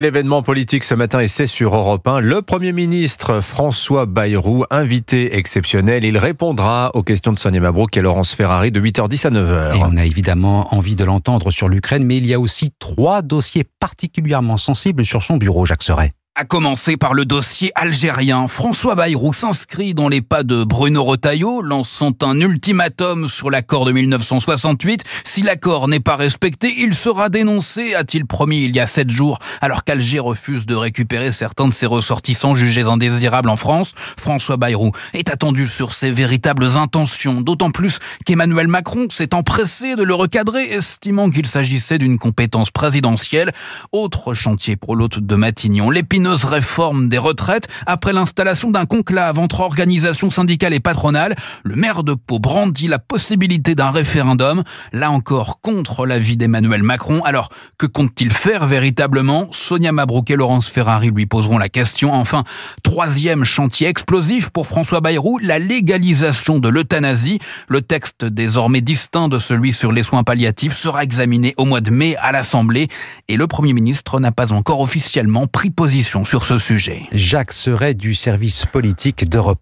L'événement politique ce matin et c'est sur Europe 1. Le Premier ministre François Bayrou, invité exceptionnel. Il répondra aux questions de Sonia Mabrouk et Laurence Ferrari de 8h10 à 9h. Et on a évidemment envie de l'entendre sur l'Ukraine, mais il y a aussi 3 dossiers particulièrement sensibles sur son bureau, Jacques Serret. À commencer par le dossier algérien. François Bayrou s'inscrit dans les pas de Bruno Retailleau, lançant un ultimatum sur l'accord de 1968. Si l'accord n'est pas respecté, il sera dénoncé, a-t-il promis il y a 7 jours, alors qu'Alger refuse de récupérer certains de ses ressortissants jugés indésirables en France. François Bayrou est attendu sur ses véritables intentions, d'autant plus qu'Emmanuel Macron s'est empressé de le recadrer, estimant qu'il s'agissait d'une compétence présidentielle. Autre chantier pour l'hôte de Matignon, l'épineuse réforme des retraites. Après l'installation d'un conclave entre organisations syndicales et patronales, le maire de Pau brandit la possibilité d'un référendum, là encore contre l'avis d'Emmanuel Macron. Alors, que compte-t-il faire véritablement? Sonia Mabrouk et Laurence Ferrari lui poseront la question. Enfin, 3e chantier explosif pour François Bayrou, la légalisation de l'euthanasie. Le texte, désormais distinct de celui sur les soins palliatifs, sera examiné au mois de mai à l'Assemblée et le Premier ministre n'a pas encore officiellement pris position sur ce sujet. Jacques Serret du service politique d'Europe 1.